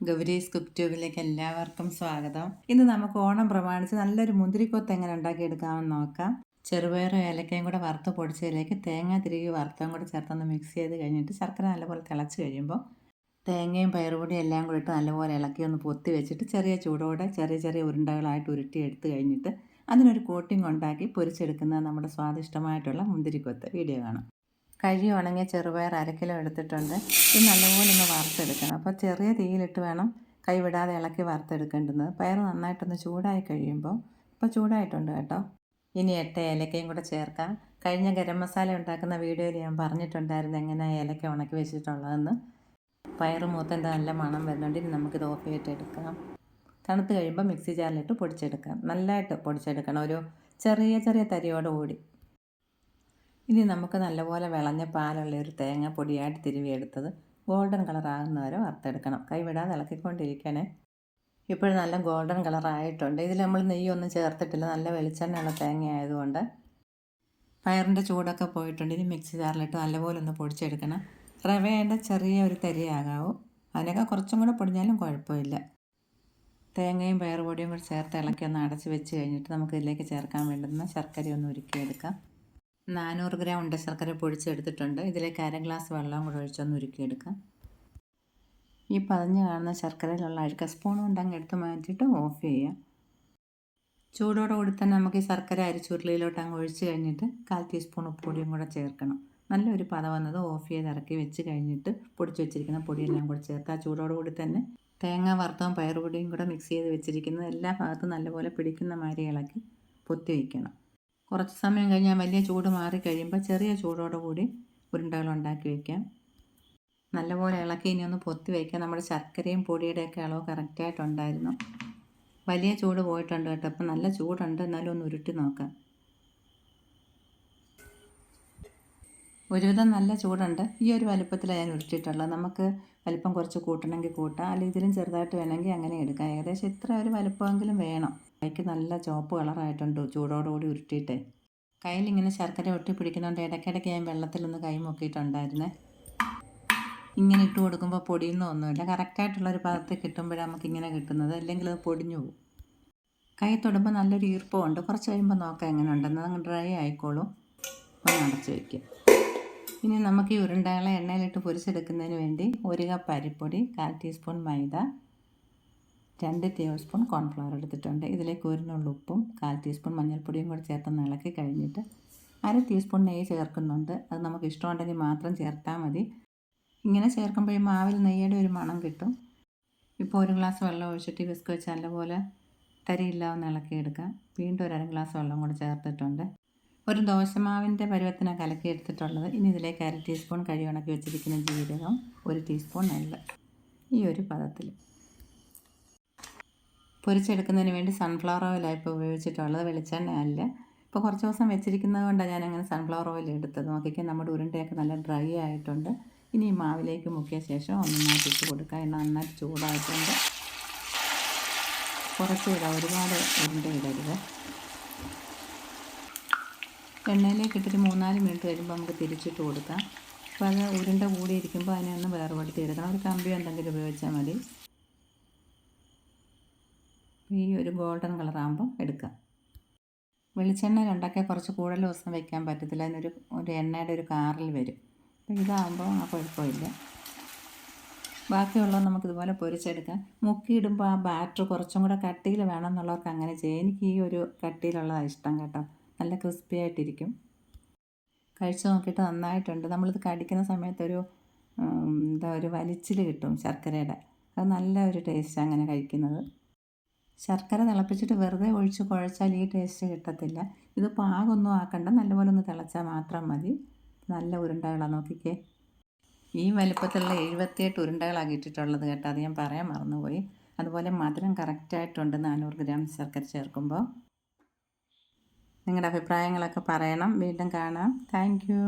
Gowri's cook ട്യൂബിലേക്ക് എല്ലാവർക്കും സ്വാഗതം. ഇന്ന് നമുക്ക് ഓണം പ്രമാണിച്ച് നല്ലൊരു മുന്തിരിക്കൊത്ത് എങ്ങനെ ഉണ്ടാക്കിയെടുക്കാമെന്ന് നോക്കാം. ചെറുപയറും ഏലക്കയും കൂടെ വറുത്ത് പൊടിച്ചതിലേക്ക് തേങ്ങ തിരികെ വറുത്തും കൂടെ ചേർത്തൊന്ന് മിക്സ് ചെയ്ത് കഴിഞ്ഞിട്ട് ശർക്കര നല്ലപോലെ തിളച്ച് കഴിയുമ്പോൾ തേങ്ങയും പയറുപൊടിയും എല്ലാം കൂടി ഇട്ട് നല്ലപോലെ ഇളക്കി ഒന്ന് പൊത്തി വെച്ചിട്ട് ചെറിയ ചൂടോടെ ചെറിയ ചെറിയ ഉരുണ്ടകളായിട്ട് ഉരുട്ടിയെടുത്ത് കഴിഞ്ഞിട്ട് അതിനൊരു കോട്ടിംഗ് ഉണ്ടാക്കി പൊരിച്ചെടുക്കുന്ന നമ്മുടെ സ്വാദിഷ്ടമായിട്ടുള്ള മുന്തിരിക്കൊത്ത് വീഡിയോ കാണാം. കഴുകി ഉണങ്ങിയ ചെറുപയർ 1/2 കിലോ എടുത്തിട്ടുണ്ട്. ഇത് നല്ലപോലെ ഒന്ന് വറുത്തെടുക്കണം. അപ്പോൾ ചെറിയ തീയിലിട്ട് വേണം കൈവിടാതെ ഇളക്കി വറുത്തെടുക്കേണ്ടത്. പയർ നന്നായിട്ടൊന്ന് ചൂടായി കഴിയുമ്പോൾ ഇപ്പോൾ ചൂടായിട്ടുണ്ട് കേട്ടോ. ഇനി 8 ഏലക്കയും കൂടെ ചേർക്കാം. കഴിഞ്ഞ ഗരം മസാല ഉണ്ടാക്കുന്ന വീഡിയോയിൽ ഞാൻ പറഞ്ഞിട്ടുണ്ടായിരുന്നു എങ്ങനെ ഏലക്ക ഉണക്കി വെച്ചിട്ടുള്ളതെന്ന്. പയർ മൂത്തൻ്റെ നല്ല മണം വരുന്നുണ്ട്. ഇനി നമുക്കിത് ഓഫ് ചെയ്തിട്ട് എടുക്കാം. തണുത്ത് കഴിയുമ്പോൾ മിക്സി ജാറിലിട്ട് പൊടിച്ചെടുക്കാം. നല്ലതായിട്ട് പൊടിച്ചെടുക്കണം, ഒരു ചെറിയ ചെറിയ തരിയോട് കൂടി. ഇനി നമുക്ക് നല്ലപോലെ വിളഞ്ഞ പാലുള്ള ഒരു തേങ്ങ പൊടിയായിട്ട് തിരുവിയെടുത്തത് ഗോൾഡൻ കളറാകുന്ന വരെ വറുത്തെടുക്കണം. കൈവിടാതെ ഇളക്കിക്കൊണ്ടിരിക്കണേ. ഇപ്പോൾ നല്ല ഗോൾഡൻ കളറായിട്ടുണ്ട്. ഇതിൽ നമ്മൾ നെയ്യൊന്നും ചേർത്തിട്ടില്ല, നല്ല വെളിച്ചെണ്ണയുള്ള തേങ്ങ ആയതുകൊണ്ട്. പയറിൻ്റെ ചൂടൊക്കെ പോയിട്ടുണ്ട്. ഇനി മിക്സി ജാറിലിട്ട് നല്ലപോലെ ഒന്ന് പൊടിച്ചെടുക്കണം. റവയുടെ ചെറിയ ഒരു തരിയാകാവൂ, അതിനൊക്കെ കുറച്ചും കൂടെ പൊടിഞ്ഞാലും കുഴപ്പമില്ല. തേങ്ങയും പയർ പൊടിയും കൂടി ചേർത്ത് ഇളക്കി ഒന്ന് അടച്ച് വെച്ച് കഴിഞ്ഞിട്ട് നമുക്ക് ഇതിലേക്ക് ചേർക്കാൻ വേണ്ടുന്ന ശർക്കര ഒന്ന് ഉരുക്കിയെടുക്കാം. 400 ഗ്രാം ഉണ്ട ശർക്കര പൊടിച്ചെടുത്തിട്ടുണ്ട്. ഇതിലേക്ക് 1/2 ഗ്ലാസ് വെള്ളം കൂടെ ഒഴിച്ചൊന്ന് ഉരുക്കിയെടുക്കാം. ഈ പതഞ്ഞ് കാണുന്ന ശർക്കരയിലുള്ള അഴുക്ക സ്പൂൺ കൊണ്ട് അങ്ങ് എടുത്ത് മാറ്റിയിട്ട് ഓഫ് ചെയ്യാം. ചൂടോടുകൂടി തന്നെ നമുക്ക് ഈ ശർക്കര അരിച്ചുരുളിയിലോട്ട് അങ്ങ് ഒഴിച്ച് കഴിഞ്ഞിട്ട് 1/4 ടീസ്പൂൺ ഉപ്പുപൊടിയും കൂടെ ചേർക്കണം. നല്ലൊരു പത വന്നത് ഓഫ് ചെയ്ത് ഇറക്കി വെച്ച് കഴിഞ്ഞിട്ട് പൊടിച്ച് വെച്ചിരിക്കുന്ന പൊടിയെല്ലാം കൂടെ ചേർത്ത് ആ ചൂടോടുകൂടി തന്നെ തേങ്ങ വറുത്തതും പയറുപൊടിയും കൂടെ മിക്സ് ചെയ്ത് വെച്ചിരിക്കുന്നത് എല്ലാ ഭാഗത്തും നല്ലപോലെ പിടിക്കുന്ന മാതിരി ഇളക്കി പൊത്തി വയ്ക്കണം. കുറച്ച് സമയം കഴിഞ്ഞാൽ വലിയ ചൂട് മാറിക്കഴിയുമ്പോൾ ചെറിയ ചൂടോടുകൂടി ഉരുണ്ടകൾ ഉണ്ടാക്കി വയ്ക്കാം. നല്ലപോലെ ഇളക്കി ഇനി ഒന്ന് പൊത്തി വയ്ക്കാം. നമ്മുടെ ശർക്കരയും പൊടിയുടെയൊക്കെ അളവ് കറക്റ്റായിട്ടുണ്ടായിരുന്നു. വലിയ ചൂട് പോയിട്ടുണ്ട് കേട്ടോ. അപ്പം നല്ല ചൂടുണ്ട്, എന്നാലും ഒന്ന് ഉരുട്ടി നോക്കാം. ഒരുവിധം നല്ല ചൂടുണ്ട്. ഈ ഒരു വലുപ്പത്തിലാണ് ഞാൻ ഉരുട്ടിയിട്ടുള്ളത്. നമുക്ക് വലിപ്പം കുറച്ച് കൂട്ടണമെങ്കിൽ കൂട്ടാം, അല്ലെങ്കിൽ ഇതിലും ചെറുതായിട്ട് വേണമെങ്കിൽ അങ്ങനെ എടുക്കാം. ഏകദേശം ഇത്ര ഒരു വലുപ്പമെങ്കിലും വേണം. കൈക്ക് നല്ല ചുവപ്പ് കളറായിട്ടുണ്ട് ചൂടോടുകൂടി ഉരുട്ടിയിട്ടേ. കയ്യിലിങ്ങനെ ശർക്കര ഒട്ടി പിടിക്കുന്നുണ്ട്. ഇടയ്ക്കിടയ്ക്ക് ഞാൻ വെള്ളത്തിലൊന്ന് കൈ മുക്കിയിട്ടുണ്ടായിരുന്നേ. ഇങ്ങനെ ഇട്ട് കൊടുക്കുമ്പോൾ പൊടിയുന്നൊന്നുമില്ല. കറക്റ്റായിട്ടുള്ളൊരു പദത്തിൽ കിട്ടുമ്പോഴാണ് നമുക്കിങ്ങനെ കിട്ടുന്നത്, അല്ലെങ്കിൽ അത് പൊടിഞ്ഞു പോകും. കൈ തൊടുമ്പോൾ നല്ലൊരു ഈർപ്പമുണ്ട്. കുറച്ച് കഴിയുമ്പോൾ നോക്കാം എങ്ങനെ ഉണ്ടെന്ന്. അതങ്ങ് ഡ്രൈ ആയിക്കോളും. ഒന്ന് അടച്ച് വയ്ക്കും. ഇനി നമുക്ക് ഈ ഉരുണ്ടകളെ എണ്ണയിലിട്ട് പൊരിച്ചെടുക്കുന്നതിന് വേണ്ടി 1 കപ്പ് അരിപ്പൊടി, 1/4 ടീസ്പൂൺ മൈദ, 2 ടേബിൾ സ്പൂൺ കോൺഫ്ലവർ എടുത്തിട്ടുണ്ട്. ഇതിലേക്ക് 1 നുള്ളു ഉപ്പും 1/4 ടീസ്പൂൺ മഞ്ഞൾപ്പൊടിയും കൂടി ചേർത്തൊന്ന് ഇളക്കി കഴിഞ്ഞിട്ട് 1/2 ടീസ്പൂൺ നെയ്യ് ചേർക്കുന്നുണ്ട്. അത് നമുക്ക് ഇഷ്ടമുണ്ടെങ്കിൽ മാത്രം ചേർത്താൽ മതി. ഇങ്ങനെ ചേർക്കുമ്പോൾ ഈ മാവിൽ നെയ്യുടെ ഒരു മണം കിട്ടും. ഇപ്പോൾ 1 ഗ്ലാസ് വെള്ളം ഒഴിച്ചിട്ട് വിസ്ക് വെച്ച് നല്ലപോലെ തരിയില്ലാതെ ഇളക്കിയെടുക്കാം. വീണ്ടും 1 1/2 ഗ്ലാസ് വെള്ളം കൂടി ചേർത്തിട്ടുണ്ട്. ഒരു ദോശമാവിൻ്റെ പരുവത്തിനാണ് കലക്കിയെടുത്തിട്ടുള്ളത്. ഇനി ഇതിലേക്ക് 1/2 ടീസ്പൂൺ കഴുകി ഉണക്കി വെച്ചിരിക്കുന്ന ജീരകം, 1 ടീസ്പൂൺ എള്ള്, ഈ ഒരു പദത്തിൽ. പൊരിച്ചെടുക്കുന്നതിന് വേണ്ടി സൺഫ്ലവർ ഓയിലാണ് ഇപ്പോൾ ഉപയോഗിച്ചിട്ടുള്ളത്, വെളിച്ചെണ്ണ അല്ല. ഇപ്പോൾ കുറച്ച് ദിവസം വെച്ചിരിക്കുന്നത് കൊണ്ടാണ് ഞാനങ്ങനെ സൺഫ്ലവർ ഓയിൽ എടുത്തത്. നോക്കിക്കാൻ നമ്മുടെ ഉരുണ്ടയൊക്കെ നല്ല ഡ്രൈ ആയിട്ടുണ്ട്. ഇനി ഈ മാവിലേക്ക് മുക്കിയ ശേഷം നന്നായിട്ട് ഇട്ട് കൊടുക്കുക. എണ്ണ നന്നായിട്ട് ചൂടായിട്ടുണ്ട്. കുറച്ച് ഇടാം, ഒരുപാട് ഉരുണ്ട ഇടരുത്. എണ്ണയിലേക്ക് ഇട്ടിട്ട് 3-4 മിനിറ്റ് കഴിയുമ്പോൾ നമുക്ക് തിരിച്ചിട്ട് കൊടുക്കാം. അപ്പോൾ അത് ഉരുണ്ട കൂടിയിരിക്കുമ്പോൾ അതിനെ ഒന്ന് വേർപെടുത്തി എടുക്കണം. ഒരു കമ്പി എന്തെങ്കിലും ഉപയോഗിച്ചാൽ മതി. ഈ ഒരു ഗോൾഡൻ കളറാകുമ്പോൾ എടുക്കാം. വെളിച്ചെണ്ണ ഉണ്ടാക്കിയാൽ കുറച്ച് കൂടുതൽ ദിവസം വയ്ക്കാൻ പറ്റത്തില്ല. അതിനൊരു എണ്ണയുടെ ഒരു കാറിൽ വരും. അപ്പോൾ ഇതാകുമ്പോൾ ആ കുഴപ്പമില്ല. ബാക്കിയുള്ളത് നമുക്കിതുപോലെ പൊരിച്ചെടുക്കാം. മുക്കിയിടുമ്പോൾ ആ ബാറ്റർ കുറച്ചും കൂടെ കട്ടിയിൽ വേണം എന്നുള്ളവർക്ക് അങ്ങനെ ചെയ്യാം. എനിക്ക് ഈ ഒരു കട്ടിയിലുള്ളതാണ് ഇഷ്ടം കേട്ടോ. നല്ല ക്രിസ്പി ആയിട്ടിരിക്കും. കഴിച്ച് നോക്കിയിട്ട് നന്നായിട്ടുണ്ട്. നമ്മളിത് കടിക്കുന്ന സമയത്തൊരു ഒരു വലിച്ചിൽ കിട്ടും ശർക്കരയുടെ. അത് നല്ല ഒരു ടേസ്റ്റ് അങ്ങനെ കഴിക്കുന്നത്. ശർക്കര തിളപ്പിച്ചിട്ട് വെറുതെ ഒഴിച്ച് കുഴച്ചാൽ ഈ ടേസ്റ്റ് കിട്ടത്തില്ല. ഇത് പാകൊന്നും ആക്കണ്ട, നല്ലപോലെ ഒന്ന് തിളച്ചാൽ മാത്രം മതി. നല്ല ഉരുണ്ടകളാണ്, നോക്കിക്കേ. ഈ വലുപ്പത്തിലുള്ള 78 ഉരുണ്ടകളാണ് ഇട്ടിട്ടുള്ളത് കേട്ടോ. അത് ഞാൻ പറയാൻ മറന്നുപോയി. അതുപോലെ മധുരം കറക്റ്റായിട്ടുണ്ട് 400 ഗ്രാം ശർക്കര ചേർക്കുമ്പോൾ. നിങ്ങളുടെ അഭിപ്രായങ്ങളൊക്കെ പറയണം. വീണ്ടും കാണാം. Thank you.